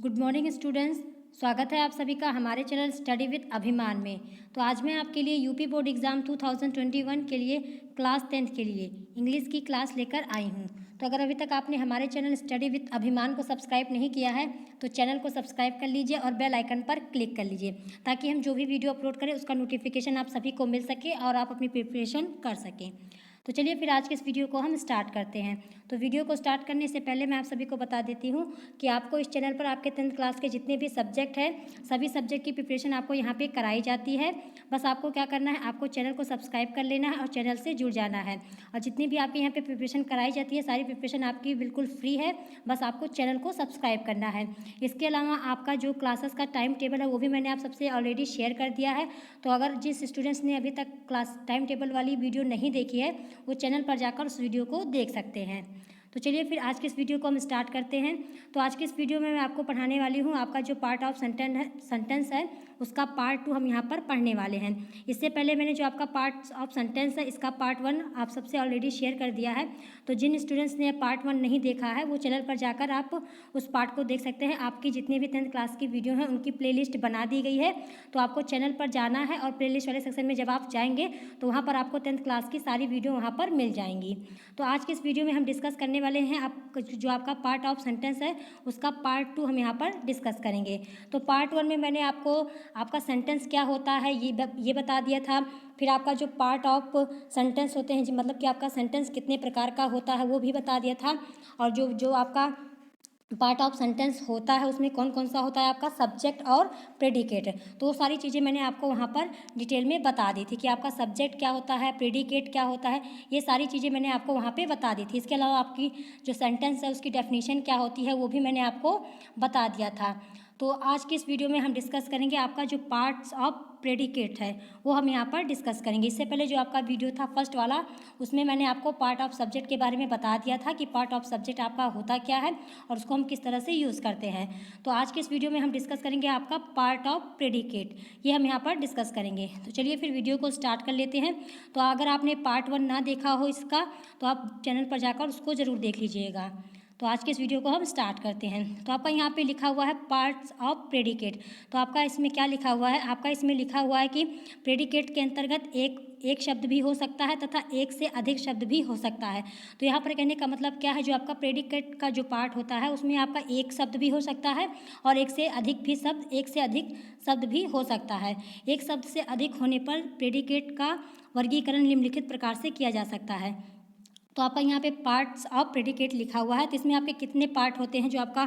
Good morning students. स्वागत है आप सभी का हमारे चैनल स्टडी विद अभिमान में। तो आज मैं आपके लिए यूपी बोर्ड एग्ज़ाम 2021 के लिए क्लास 10th के लिए इंग्लिश की क्लास लेकर आई हूँ। तो अगर अभी तक आपने हमारे चैनल स्टडी विद अभिमान को सब्सक्राइब नहीं किया है तो चैनल को सब्सक्राइब कर लीजिए और बेल आइकन पर क्लिक कर लीजिए ताकि हम जो भी वीडियो अपलोड करें उसका नोटिफिकेशन आप सभी को मिल सके और आप अपनी प्रिपरेशन कर सकें। तो चलिए फिर आज के इस वीडियो को हम स्टार्ट करते हैं। तो वीडियो को स्टार्ट करने से पहले मैं आप सभी को बता देती हूँ कि आपको इस चैनल पर आपके 10th क्लास के जितने भी सब्जेक्ट हैं सभी सब्जेक्ट की प्रिपरेशन आपको यहाँ पे कराई जाती है। बस आपको क्या करना है, आपको चैनल को सब्सक्राइब कर लेना है और चैनल से जुड़ जाना है। और जितनी भी आपके यहाँ पे प्रिपरेशन कराई जाती है सारी प्रिपरेशन आपकी बिल्कुल फ्री है, बस आपको चैनल को सब्सक्राइब करना है। इसके अलावा आपका जो क्लासेस का टाइम टेबल है वो भी मैंने आप सबसे ऑलरेडी शेयर कर दिया है। तो अगर जिस स्टूडेंट्स ने अभी तक क्लास टाइम टेबल वाली वीडियो नहीं देखी है वो चैनल पर जाकर उस वीडियो को देख सकते हैं। तो चलिए फिर आज के इस वीडियो को हम स्टार्ट करते हैं। तो आज के इस वीडियो में मैं आपको पढ़ाने वाली हूँ आपका जो पार्ट ऑफ सेंटेंस है उसका पार्ट 2 हम यहाँ पर पढ़ने वाले हैं। इससे पहले मैंने जो आपका पार्ट ऑफ सेंटेंस है इसका पार्ट 1 आप सबसे ऑलरेडी शेयर कर दिया है। तो जिन स्टूडेंट्स ने पार्ट 1 नहीं देखा है वो चैनल पर जाकर आप उस पार्ट को देख सकते हैं। आपकी जितनी भी 10th क्लास की वीडियो हैं उनकी प्लेलिस्ट बना दी गई है। तो आपको चैनल पर जाना है और प्लेलिस्ट वाले सेक्शन में जब आप जाएंगे तो वहाँ पर आपको 10th क्लास की सारी वीडियो वहाँ पर मिल जाएंगी। तो आज के इस वीडियो में हम डिस्कस करने वाले हैं आप जो आपका पार्ट ऑफ सेंटेंस है उसका पार्ट 2 हम यहाँ पर डिस्कस करेंगे। तो पार्ट 1 में मैंने आपको आपका सेंटेंस क्या होता है ये बता दिया था। फिर आपका जो पार्ट ऑफ सेंटेंस होते हैं मतलब कि आपका सेंटेंस कितने प्रकार का होता है वो भी बता दिया था। और जो आपका पार्ट ऑफ सेंटेंस होता है उसमें कौन कौन सा होता है आपका सब्जेक्ट और प्रेडिकेट। तो वो सारी चीज़ें मैंने आपको वहाँ पर डिटेल में बता दी थी कि आपका सब्जेक्ट क्या होता है, प्रेडिकेट क्या होता है, ये सारी चीज़ें मैंने आपको वहाँ पे बता दी थी। इसके अलावा आपकी जो सेंटेंस है उसकी डेफिनेशन क्या होती है वो भी मैंने आपको बता दिया था। तो आज की इस वीडियो में हम डिस्कस करेंगे आपका जो पार्ट्स ऑफ प्रेडिकेट है वो हम यहाँ पर डिस्कस करेंगे। इससे पहले जो आपका वीडियो था फर्स्ट वाला उसमें मैंने आपको पार्ट ऑफ सब्जेक्ट के बारे में बता दिया था कि पार्ट ऑफ सब्जेक्ट आपका होता क्या है और उसको हम किस तरह से यूज़ करते हैं। तो आज के इस वीडियो में हम डिस्कस करेंगे आपका पार्ट ऑफ प्रेडिकेट, ये हम यहाँ पर डिस्कस करेंगे। तो चलिए फिर वीडियो को स्टार्ट कर लेते हैं। तो अगर आपने पार्ट 1 ना देखा हो इसका तो आप चैनल पर जाकर उसको ज़रूर देख लीजिएगा। तो आज के इस वीडियो को हम स्टार्ट करते हैं। तो आपका यहाँ पे लिखा हुआ है पार्ट्स ऑफ प्रेडिकेट। तो आपका इसमें क्या लिखा हुआ है, आपका इसमें लिखा हुआ है कि प्रेडिकेट के अंतर्गत एक शब्द भी हो सकता है तथा एक से अधिक शब्द भी हो सकता है। तो यहाँ पर कहने का मतलब क्या है, जो आपका प्रेडिकेट का जो पार्ट होता है उसमें आपका एक शब्द भी हो सकता है और एक से अधिक शब्द भी हो सकता है। एक शब्द से अधिक होने पर प्रेडिकेट का वर्गीकरण निम्नलिखित प्रकार से किया जा सकता है। तो आपका यहाँ पे पार्ट्स ऑफ प्रेडिकेट लिखा हुआ है। तो इसमें आपके कितने पार्ट होते हैं, जो आपका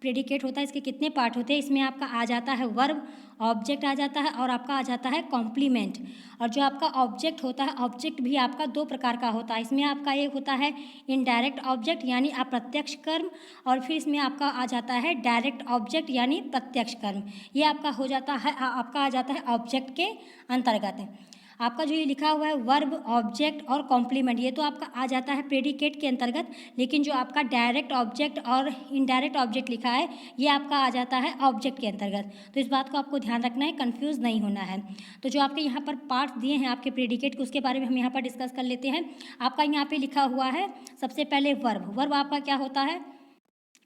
प्रेडिकेट होता है इसके कितने पार्ट होते हैं। इसमें आपका आ जाता है वर्ब, ऑब्जेक्ट आ जाता है और आपका आ जाता है कॉम्प्लीमेंट। और जो आपका ऑब्जेक्ट होता है, ऑब्जेक्ट भी आपका 2 प्रकार का होता है। इसमें आपका एक होता है इनडायरेक्ट ऑब्जेक्ट यानी अप्रत्यक्ष कर्म, और फिर इसमें आपका आ जाता है डायरेक्ट ऑब्जेक्ट यानी प्रत्यक्ष कर्म। ये आपका हो जाता है, आपका आ जाता है ऑब्जेक्ट के अंतर्गत। आपका जो ये लिखा हुआ है वर्ब, ऑब्जेक्ट और कॉम्प्लीमेंट, ये तो आपका आ जाता है प्रेडिकेट के अंतर्गत। लेकिन जो आपका डायरेक्ट ऑब्जेक्ट और इनडायरेक्ट ऑब्जेक्ट लिखा है ये आपका आ जाता है ऑब्जेक्ट के अंतर्गत। तो इस बात को आपको ध्यान रखना है, कंफ्यूज नहीं होना है। तो जो आपके यहाँ पर पार्ट्स दिए हैं आपके प्रेडिकेट के उसके बारे में हम यहाँ पर डिस्कस कर लेते हैं। आपका यहाँ पे लिखा हुआ है सबसे पहले वर्ब। वर्ब आपका क्या होता है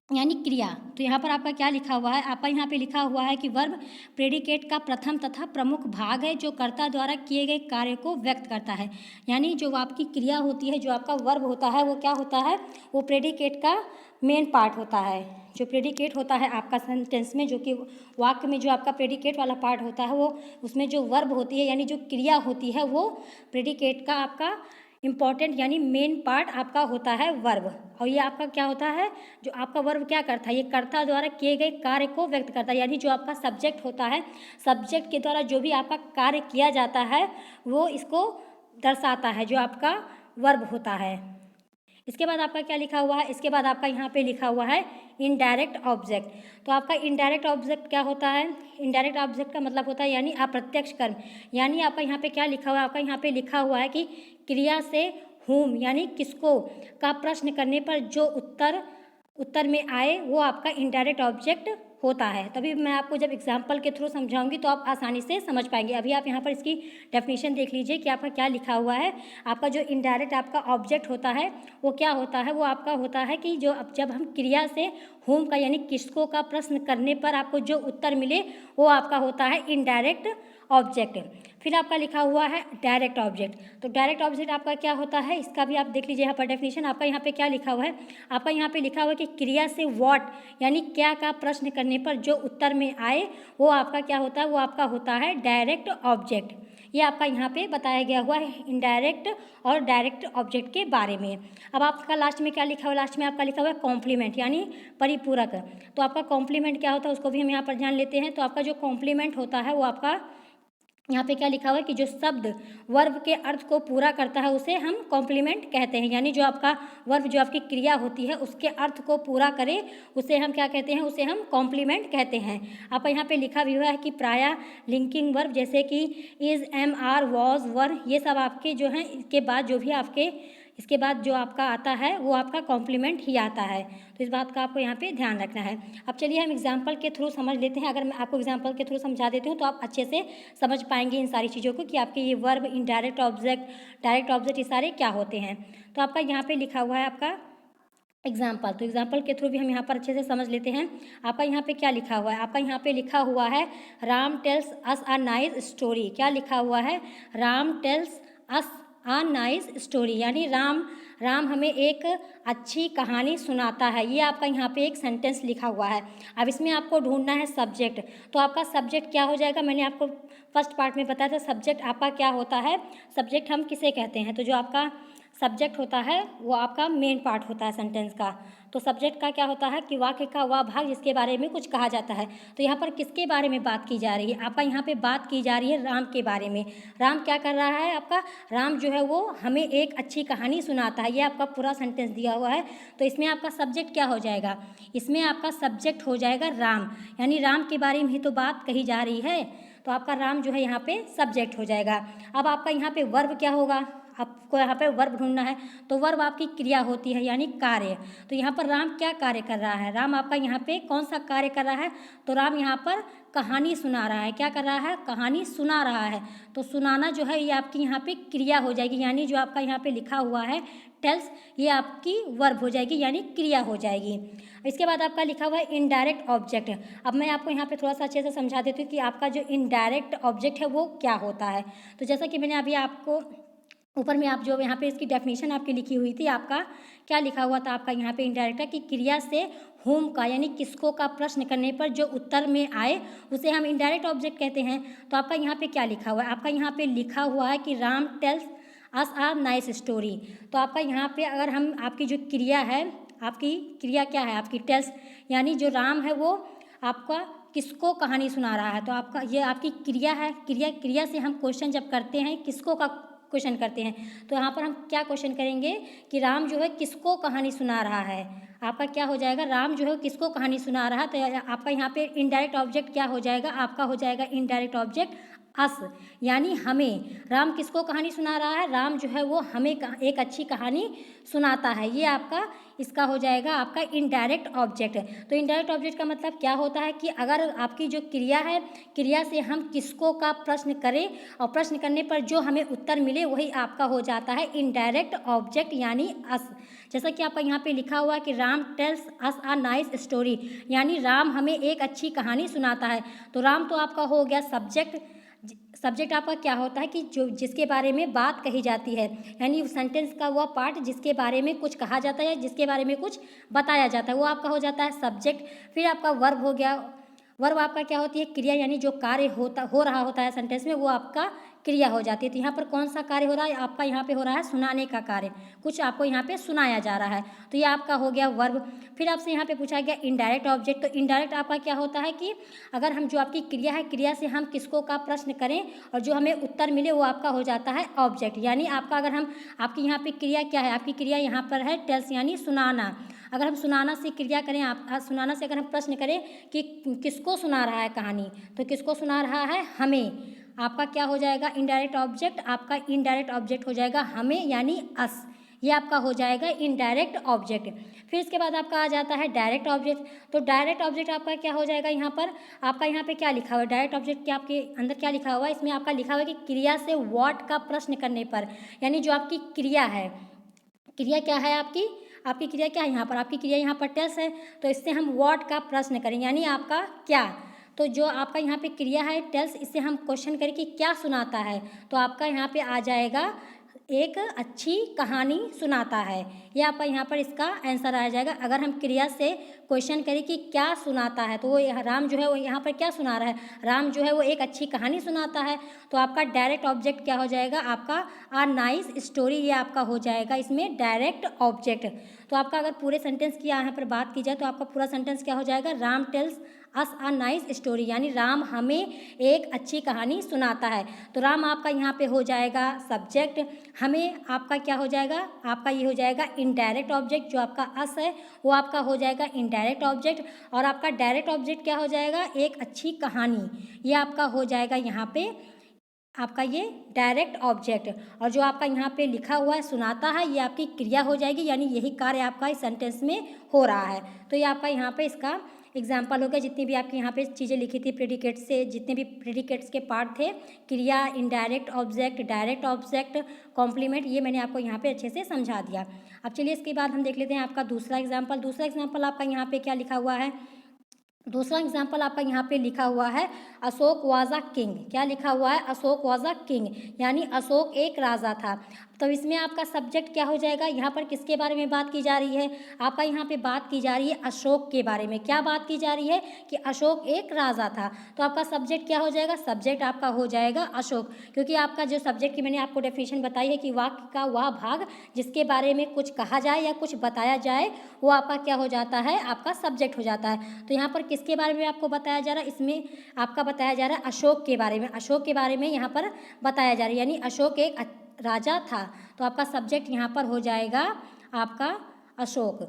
यानी क्रिया। तो यहाँ पर आपका क्या लिखा हुआ है, आपका यहाँ पे लिखा हुआ है कि वर्ब प्रेडिकेट का प्रथम तथा प्रमुख भाग है जो कर्ता द्वारा किए गए कार्य को व्यक्त करता है। यानी जो आपकी क्रिया होती है, जो आपका वर्ब होता है वो क्या होता है, वो प्रेडिकेट का मेन पार्ट होता है। जो प्रेडिकेट होता है आपका सेंटेंस में, जो कि वाक्य में जो आपका प्रेडिकेट वाला पार्ट होता है वो उसमें जो वर्ब होती है यानी जो क्रिया होती है वो प्रेडिकेट का आपका इम्पॉर्टेंट यानी मेन पार्ट आपका होता है वर्ब। और ये आपका क्या होता है, जो आपका वर्ब क्या करता है, ये कर्ता द्वारा किए गए कार्य को व्यक्त करता है। यानी जो आपका सब्जेक्ट होता है, सब्जेक्ट के द्वारा जो भी आपका कार्य किया जाता है वो इसको दर्शाता है, जो आपका वर्ब होता है। इसके बाद आपका क्या लिखा हुआ है, इसके बाद आपका यहाँ पे लिखा हुआ है इनडायरेक्ट ऑब्जेक्ट। तो आपका इनडायरेक्ट ऑब्जेक्ट क्या होता है, इनडायरेक्ट ऑब्जेक्ट का मतलब होता है यानी अप्रत्यक्ष कर्म। यानी आपका यहाँ पे क्या लिखा हुआ है, आपका यहाँ पे लिखा हुआ है कि क्रिया से हुम यानी किसको का प्रश्न करने पर जो उत्तर में आए वो आपका इनडायरेक्ट ऑब्जेक्ट होता है। तभी मैं आपको जब एग्जाम्पल के थ्रू समझाऊंगी तो आप आसानी से समझ पाएंगे। अभी आप यहाँ पर इसकी डेफिनेशन देख लीजिए कि आपका क्या लिखा हुआ है। आपका जो इनडायरेक्ट आपका ऑब्जेक्ट होता है वो क्या होता है, वो आपका होता है कि जो अब जब हम क्रिया से होम का यानी किसको का प्रश्न करने पर आपको जो उत्तर मिले वो आपका होता है इनडायरेक्ट ऑब्जेक्ट। फिर आपका लिखा हुआ है डायरेक्ट ऑब्जेक्ट। तो डायरेक्ट ऑब्जेक्ट आपका क्या होता है, इसका भी आप देख लीजिए यहाँ पर डेफिनेशन। आपका यहाँ पे क्या लिखा हुआ है, आपका यहाँ पे लिखा हुआ है कि क्रिया से व्हाट यानी क्या का प्रश्न करने पर जो उत्तर में आए वो आपका क्या होता है, वो आपका होता है डायरेक्ट ऑब्जेक्ट। ये आपका यहाँ पे बताया गया हुआ है इनडायरेक्ट और डायरेक्ट ऑब्जेक्ट के बारे में। अब आपका लास्ट में क्या लिखा हुआ है, लास्ट में आपका लिखा हुआ है कॉम्प्लीमेंट यानी परिपूरक। तो आपका कॉम्प्लीमेंट क्या होता है उसको भी हम यहाँ पर जान लेते हैं। तो आपका जो कॉम्प्लीमेंट होता है वो आपका यहाँ पे क्या लिखा हुआ है कि जो शब्द वर्ब के अर्थ को पूरा करता है उसे हम कॉम्प्लीमेंट कहते हैं। यानी जो आपका वर्ब जो आपकी क्रिया होती है उसके अर्थ को पूरा करे उसे हम क्या कहते हैं, उसे हम कॉम्प्लीमेंट कहते हैं। आपका यहाँ पे लिखा भी हुआ है कि प्रायः लिंकिंग वर्ब जैसे कि इज, एम, आर, वॉज, वर, ये सब आपके जो हैं इसके बाद जो आपका आता है वो आपका कॉम्प्लीमेंट ही आता है। तो इस बात का आपको यहाँ पे ध्यान रखना है। अब चलिए हम एग्जाम्पल के थ्रू समझ लेते हैं। अगर मैं आपको एग्जाम्पल के थ्रू समझा देती हूँ तो आप अच्छे से समझ पाएंगे इन सारी चीज़ों को कि आपके ये verb, indirect object, direct object, ये सारे क्या होते हैं। तो आपका यहाँ पे लिखा हुआ है आपका एग्जाम्पल। तो एग्जाम्पल के थ्रू भी हम यहाँ पर अच्छे से समझ लेते हैं। आपका यहाँ पे क्या लिखा हुआ है, आपका यहाँ पे लिखा हुआ है Ram tells us a nice story. क्या लिखा हुआ है, Ram tells us a nice story यानी राम हमें एक अच्छी कहानी सुनाता है। ये आपका यहाँ पे एक सेंटेंस लिखा हुआ है। अब इसमें आपको ढूंढना है सब्जेक्ट। तो आपका सब्जेक्ट क्या हो जाएगा, मैंने आपको फर्स्ट पार्ट में बताया था सब्जेक्ट आपका क्या होता है। सब्जेक्ट हम किसे कहते हैं, तो जो आपका सब्जेक्ट होता है वो आपका मेन पार्ट होता है सेंटेंस का। तो सब्जेक्ट का क्या होता है कि वाक्य का वह भाग जिसके बारे में कुछ कहा जाता है। तो यहाँ पर किसके बारे में बात की जा रही है, आपका यहाँ पे बात की जा रही है राम के बारे में। राम क्या कर रहा है, आपका राम जो है वो हमें एक अच्छी कहानी सुनाता है। ये आपका पूरा सेंटेंस दिया हुआ है। तो इसमें आपका सब्जेक्ट क्या हो जाएगा, इसमें आपका सब्जेक्ट हो जाएगा राम, यानी राम के बारे में ही तो बात कही जा रही है। तो आपका राम जो है यहाँ पे सब्जेक्ट हो जाएगा। अब आपका यहाँ पे वर्ब क्या होगा, आपको यहाँ पे वर्ब ढूंढना है। तो वर्ब आपकी क्रिया होती है यानी कार्य। तो यहाँ पर राम क्या कार्य कर रहा है, राम आपका यहाँ पे कौन सा कार्य कर रहा है, तो राम यहाँ पर कहानी सुना रहा है। क्या कर रहा है, कहानी सुना रहा है। तो सुनाना जो है ये आपकी यहाँ पे क्रिया हो जाएगी, यानी जो आपका यहाँ पे लिखा हुआ है टेल्स, ये आपकी वर्ब हो जाएगी यानी क्रिया हो जाएगी। इसके बाद आपका लिखा हुआ है इनडायरेक्ट ऑब्जेक्ट। अब मैं आपको यहाँ पे थोड़ा सा अच्छे से समझा देती हूँ कि आपका जो इनडायरेक्ट ऑब्जेक्ट है वो क्या होता है। तो जैसा कि मैंने अभी आपको ऊपर में आप जो यहाँ पे इसकी डेफिनेशन आपकी लिखी हुई थी, आपका क्या लिखा हुआ था, आपका यहाँ पे इनडायरेक्ट है कि क्रिया से होम का यानी किसको का प्रश्न करने पर जो उत्तर में आए उसे हम इनडायरेक्ट ऑब्जेक्ट कहते हैं। तो आपका यहाँ पे क्या लिखा हुआ है, आपका यहाँ पे लिखा हुआ है कि राम टेल्स अस आ नाइस स्टोरी। तो आपका यहाँ पे अगर हम आपकी जो क्रिया है, आपकी क्रिया क्या है, आपकी टेल्स यानी जो राम है वो आपका किसको कहानी सुना रहा है। तो आपका ये आपकी क्रिया है। क्रिया से हम क्वेश्चन जब करते हैं किसको का क्वेश्चन करते हैं, तो यहाँ पर हम क्या क्वेश्चन करेंगे कि राम जो है किसको कहानी सुना रहा है। आपका क्या हो जाएगा, राम जो है किसको कहानी सुना रहा है। तो आपका यहाँ पे इनडायरेक्ट ऑब्जेक्ट क्या हो जाएगा, आपका हो जाएगा इनडायरेक्ट ऑब्जेक्ट अस, यानी हमें। राम किसको कहानी सुना रहा है, राम जो है वो हमें एक अच्छी कहानी सुनाता है। ये आपका इसका हो जाएगा आपका इनडायरेक्ट ऑब्जेक्ट। तो इनडायरेक्ट ऑब्जेक्ट का मतलब क्या होता है कि अगर आपकी जो क्रिया है, क्रिया से हम किसको का प्रश्न करें और प्रश्न करने पर जो हमें उत्तर मिले वही आपका हो जाता है इनडायरेक्ट ऑब्जेक्ट यानी अस। जैसा कि आपका यहाँ पे लिखा हुआ है कि Ram tells us a nice story, यानी राम हमें एक अच्छी कहानी सुनाता है। तो राम तो आपका हो गया सब्जेक्ट। सब्जेक्ट आपका क्या होता है कि जो जिसके बारे में बात कही जाती है, यानी सेंटेंस का वह पार्ट जिसके बारे में कुछ कहा जाता है, जिसके बारे में कुछ बताया जाता है, वो आपका हो जाता है सब्जेक्ट। फिर आपका वर्ब हो गया। वर्ब आपका क्या होती है, क्रिया, यानी जो कार्य हो रहा होता है सेंटेंस में वो आपका क्रिया हो जाती है। तो यहाँ पर कौन सा कार्य हो रहा है, आपका यहाँ पे हो रहा है सुनाने का कार्य, कुछ आपको यहाँ पे सुनाया जा रहा है। तो ये आपका हो गया वर्ब। फिर आपसे यहाँ पे पूछा गया इनडायरेक्ट ऑब्जेक्ट। तो इनडायरेक्ट आपका क्या होता है कि अगर हम जो आपकी क्रिया है, क्रिया से हम किसको का प्रश्न करें और जो हमें उत्तर मिले वो आपका हो जाता है ऑब्जेक्ट। यानी आपका अगर हम आपकी यहाँ पे क्रिया क्या है, आपकी क्रिया यहाँ पर है टेल्स यानी सुनाना। अगर हम सुनाना से क्रिया करें, आप सुनाना से अगर हम प्रश्न करें कि किसको सुना रहा है कहानी, तो किसको सुना रहा है, हमें। आपका क्या हो जाएगा इनडायरेक्ट ऑब्जेक्ट, आपका इनडायरेक्ट ऑब्जेक्ट हो जाएगा हमें यानी अस। ये आपका हो जाएगा इनडायरेक्ट ऑब्जेक्ट। फिर इसके बाद आपका आ जाता है डायरेक्ट ऑब्जेक्ट। तो डायरेक्ट ऑब्जेक्ट आपका क्या हो जाएगा, यहाँ पर आपका यहाँ पे क्या लिखा हुआ है, डायरेक्ट ऑब्जेक्ट के आपके अंदर क्या लिखा हुआ है, इसमें आपका लिखा हुआ है कि क्रिया से व्हाट का प्रश्न करने पर, यानी जो आपकी क्रिया है, क्रिया क्या है आपकी क्रिया क्या है, यहाँ पर आपकी क्रिया यहाँ पर टेल्स है, तो इससे हम व्हाट का प्रश्न करेंगे, यानी आपका क्या। तो जो आपका यहाँ पे क्रिया है टेल्स, इससे हम क्वेश्चन करें कि क्या सुनाता है, तो आपका यहाँ पे आ जाएगा एक अच्छी कहानी सुनाता है। ये आपका यहाँ पर इसका आंसर आ जाएगा। अगर हम क्रिया से क्वेश्चन करें कि क्या सुनाता है, तो वो राम जो है वो यहाँ पर क्या सुना रहा है, राम जो है वो एक अच्छी कहानी सुनाता है। तो आपका डायरेक्ट ऑब्जेक्ट क्या हो जाएगा, आपका आ नाइस स्टोरी, ये आपका हो जाएगा इसमें डायरेक्ट ऑब्जेक्ट। तो आपका अगर पूरे सेंटेंस की यहाँ पर बात की जाए तो आपका पूरा सेंटेंस क्या हो जाएगा, Ram tells us a nice story, यानी राम हमें एक अच्छी कहानी सुनाता है। तो राम आपका यहाँ पे हो जाएगा सब्जेक्ट, हमें आपका क्या हो जाएगा, आपका ये हो जाएगा इनडायरेक्ट ऑब्जेक्ट, जो आपका अस है वो आपका हो जाएगा इनडायरेक्ट ऑब्जेक्ट, और आपका डायरेक्ट ऑब्जेक्ट क्या हो जाएगा, एक अच्छी कहानी, ये आपका हो जाएगा यहाँ पे आपका ये डायरेक्ट ऑब्जेक्ट। और जो आपका यहाँ पे लिखा हुआ है सुनाता है, ये आपकी क्रिया हो जाएगी, यानी यही कार्य आपका इस सेंटेंस में हो रहा है। तो ये आपका यहाँ पे इसका एग्जाम्पल हो गया। जितनी भी आपकी यहाँ पे चीज़ें लिखी थी प्रेडिकेट से, जितने भी प्रेडिकेट्स के पार्ट थे, क्रिया, indirect object, direct object, complement, ये मैंने आपको यहाँ पे अच्छे से समझा दिया। अब चलिए इसके बाद हम देख लेते हैं आपका दूसरा एग्जाम्पल। दूसरा एग्जाम्पल आपका यहाँ पे क्या लिखा हुआ है, दूसरा एग्जाम्पल आपका यहाँ पे लिखा हुआ है अशोक वाज अ किंग। क्या लिखा हुआ है, अशोक वाज अ किंग, यानी अशोक एक राजा था। तो इसमें आपका सब्जेक्ट क्या हो जाएगा, यहाँ पर किसके बारे में बात की जा रही है, आपका यहाँ पे बात की जा रही है अशोक के बारे में। क्या बात की जा रही है कि अशोक एक राजा था। तो आपका सब्जेक्ट क्या हो जाएगा, सब्जेक्ट आपका हो जाएगा अशोक, क्योंकि आपका जो सब्जेक्ट की मैंने आपको डेफिनेशन बताई है कि वाक्य का वह भाग जिसके बारे में कुछ कहा जाए या कुछ बताया जाए, वो आपका क्या हो जाता है, आपका सब्जेक्ट हो जाता है। तो यहाँ पर किसके बारे में आपको बताया जा रहा है, इसमें आपका बताया जा रहा है अशोक के बारे में, अशोक के बारे में यहाँ पर बताया जा रहा है, यानी अशोक एक राजा था। तो आपका सब्जेक्ट यहाँ पर हो जाएगा आपका अशोक।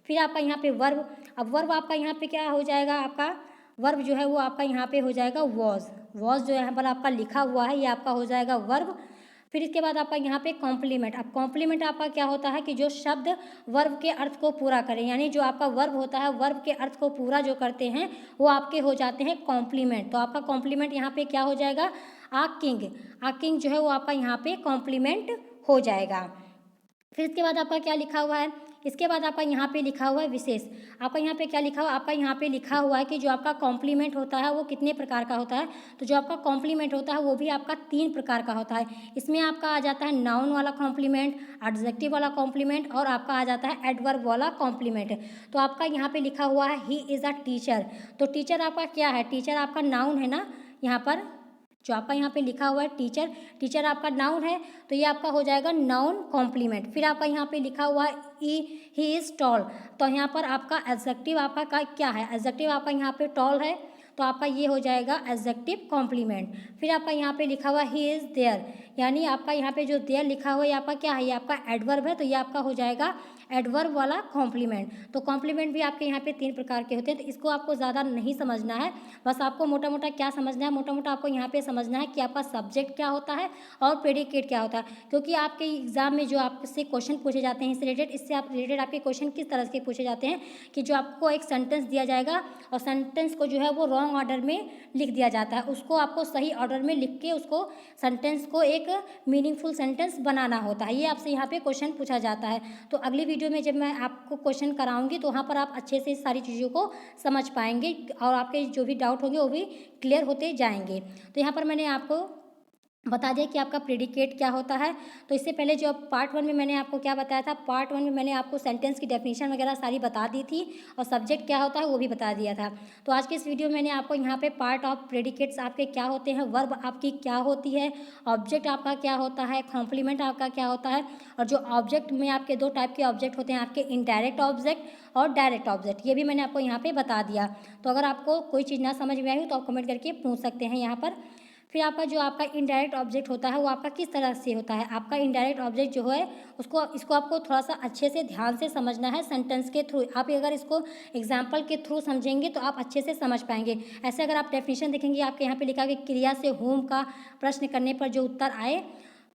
फिर आपका यहाँ पे वर्ब, अब वर्ब आपका यहाँ पे क्या हो जाएगा, आपका वर्ब जो है वो आपका यहाँ पे हो जाएगा वॉज। वॉज जो यहाँ पर आपका लिखा हुआ है ये आपका हो जाएगा वर्ब। फिर इसके बाद आपका यहाँ पे कॉम्प्लीमेंट। अब कॉम्प्लीमेंट आपका क्या होता है कि जो शब्द वर्ब के अर्थ को पूरा करें, यानी जो आपका वर्ब होता है वर्ब के अर्थ को पूरा जो करते हैं वो आपके हो जाते हैं कॉम्प्लीमेंट। तो आपका कॉम्प्लीमेंट यहाँ पे क्या हो जाएगा, आ किंग। आ किंग जो है वो आपका यहाँ पे कॉम्प्लीमेंट हो जाएगा। फिर इसके बाद आपका क्या लिखा हुआ है, इसके बाद आपका यहाँ पे लिखा हुआ है विशेष। आपका यहाँ पे क्या लिखा हुआ है, आपका यहाँ पे लिखा हुआ है कि जो आपका कॉम्प्लीमेंट होता है वो कितने प्रकार का होता है। तो जो आपका कॉम्प्लीमेंट होता है वो भी आपका 3 प्रकार का होता है। इसमें आपका आ जाता है नाउन वाला कॉम्प्लीमेंट, एडजेक्टिव वाला कॉम्प्लीमेंट, और आपका आ जाता है एडवर्ब वाला कॉम्प्लीमेंट। तो आपका यहाँ पे लिखा हुआ है ही इज़ अ टीचर। तो टीचर आपका क्या है, टीचर आपका नाउन है ना, यहाँ पर जो आपका यहाँ पे लिखा हुआ है टीचर, टीचर आपका नाउन है, तो ये आपका हो जाएगा नाउन कॉम्प्लीमेंट। फिर आपका यहाँ पे लिखा हुआ है ही इज़ टॉल। तो यहाँ पर आपका एडजेक्टिव आपका क्या है, एडजेक्टिव आपका यहाँ पे टॉल है, तो आपका ये हो जाएगा एडजेक्टिव कॉम्प्लीमेंट। फिर आपका यहाँ पे लिखा हुआ ही इज़ देयर, यानी आपका यहाँ पे जो देयर लिखा हुआ है ये आपका क्या है, ये आपका एडवर्ब है, तो ये आपका हो जाएगा एडवर्ब वाला कॉम्प्लीमेंट। तो कॉम्प्लीमेंट भी आपके यहाँ पे 3 प्रकार के होते हैं, तो इसको आपको ज़्यादा नहीं समझना है, बस आपको मोटा मोटा क्या समझना है, मोटा मोटा आपको यहाँ पे समझना है कि आपका सब्जेक्ट क्या होता है और प्रेडिकेट क्या होता है। क्योंकि आपके एग्जाम में जो आपसे क्वेश्चन पूछे जाते हैं इससे रिलेटेड, इससे आप रिलेटेड आपके क्वेश्चन किस तरह के पूछे जाते हैं कि जो आपको एक सेंटेंस दिया जाएगा और सेंटेंस को जो है वो रॉन्ग ऑर्डर में लिख दिया जाता है, उसको आपको सही ऑर्डर में लिख के उसको सेंटेंस को एक मीनिंगफुल सेंटेंस बनाना होता है। ये आपसे यहाँ पे क्वेश्चन पूछा जाता है। तो अगली वीडियो में जब मैं आपको क्वेश्चन कराऊंगी तो वहाँ पर आप अच्छे से सारी चीज़ों को समझ पाएंगे और आपके जो भी डाउट होंगे वो भी क्लियर होते जाएंगे। तो यहाँ पर मैंने आपको बता दिया कि आपका प्रेडिकेट क्या होता है। तो इससे पहले जो पार्ट 1 में मैंने आपको क्या बताया था, पार्ट 1 में मैंने आपको सेंटेंस की डेफिनेशन वगैरह सारी बता दी थी और सब्जेक्ट क्या होता है वो भी बता दिया था। तो आज के इस वीडियो में मैंने आपको यहाँ पे पार्ट ऑफ प्रेडिकेट्स आपके क्या होते हैं, वर्ब आपकी क्या होती है, ऑब्जेक्ट आपका क्या होता है, कॉम्प्लीमेंट आपका क्या होता है, और जो ऑब्जेक्ट में आपके 2 टाइप के ऑब्जेक्ट होते हैं, आपके इनडायरेक्ट ऑब्जेक्ट और डायरेक्ट ऑब्जेक्ट, ये भी मैंने आपको यहाँ पर बता दिया। तो अगर आपको कोई चीज़ ना समझ में आई हो तो आप कमेंट करके पूछ सकते हैं यहाँ पर। फिर आपका जो आपका इनडायरेक्ट ऑब्जेक्ट होता है वो आपका किस तरह से होता है, आपका इनडायरेक्ट ऑब्जेक्ट जो है इसको आपको थोड़ा सा अच्छे से ध्यान से समझना है सेंटेंस के थ्रू। आप अगर इसको एग्जाम्पल के थ्रू समझेंगे तो आप अच्छे से समझ पाएंगे। ऐसे अगर आप डेफिनेशन देखेंगे आपके यहाँ पे लिखा है कि क्रिया से होम का प्रश्न करने पर जो उत्तर आए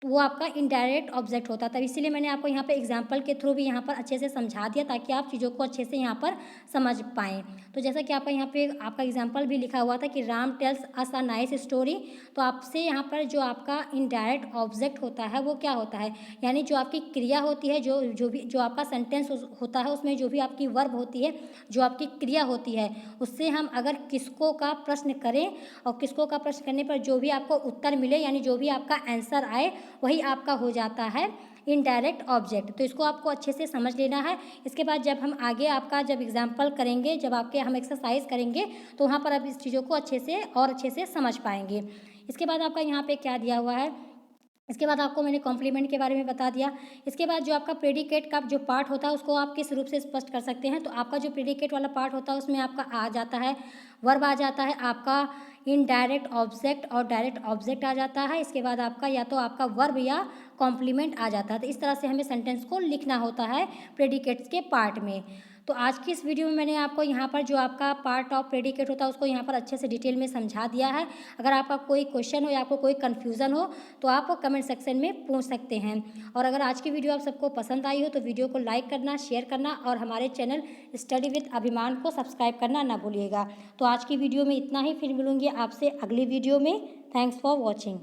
तो वो आपका इनडायरेक्ट ऑब्जेक्ट होता है। तब इसीलिए मैंने आपको यहाँ पे एग्जांपल के थ्रू भी यहाँ पर अच्छे से समझा दिया ताकि आप चीज़ों को अच्छे से यहाँ पर समझ पाएँ। तो जैसा कि आपका यहाँ पे आपका एग्जांपल भी लिखा हुआ था कि Ram tells us a nice story, तो आपसे यहाँ पर जो आपका इनडायरेक्ट ऑब्जेक्ट होता है वो क्या होता है, यानी जो आपकी क्रिया होती है, जो आपका सेंटेंस होता है उसमें जो भी आपकी वर्ब होती है, जो आपकी क्रिया होती है, उससे हम अगर किसको का प्रश्न करें और किसको का प्रश्न करने पर जो भी आपको उत्तर मिले यानी जो भी आपका आंसर आए वही आपका हो जाता है इनडायरेक्ट ऑब्जेक्ट। तो इसको आपको अच्छे से समझ लेना है। इसके बाद जब हम आगे आपका जब एग्जाम्पल करेंगे, जब आपके हम एक्सरसाइज करेंगे तो वहाँ पर आप इस चीज़ों को अच्छे से समझ पाएंगे। इसके बाद आपका यहाँ पे क्या दिया हुआ है, इसके बाद आपको मैंने कॉम्प्लीमेंट के बारे में बता दिया। इसके बाद जो आपका प्रेडिकेट का जो पार्ट होता है उसको आप किस रूप से स्पष्ट कर सकते हैं, तो आपका जो प्रेडिकेट वाला पार्ट होता है उसमें आपका आ जाता है वर्ब, आ जाता है आपका इनडायरेक्ट ऑब्जेक्ट और डायरेक्ट ऑब्जेक्ट आ जाता है। इसके बाद आपका या तो आपका वर्ब या कॉम्प्लीमेंट आ जाता है। तो इस तरह से हमें सेंटेंस को लिखना होता है प्रेडिकेट्स के पार्ट में। तो आज की इस वीडियो में मैंने आपको यहाँ पर जो आपका पार्ट ऑफ प्रेडिकेट होता है उसको यहाँ पर अच्छे से डिटेल में समझा दिया है। अगर आपका कोई क्वेश्चन हो या आपको कोई कन्फ्यूज़न हो तो आप कमेंट सेक्शन में पूछ सकते हैं। और अगर आज की वीडियो आप सबको पसंद आई हो तो वीडियो को लाइक करना, शेयर करना और हमारे चैनल स्टडी विद अभिमान को सब्सक्राइब करना ना भूलिएगा। तो आज की वीडियो में इतना ही, फिर मिलूँगी आपसे अगली वीडियो में। Thanks for watching.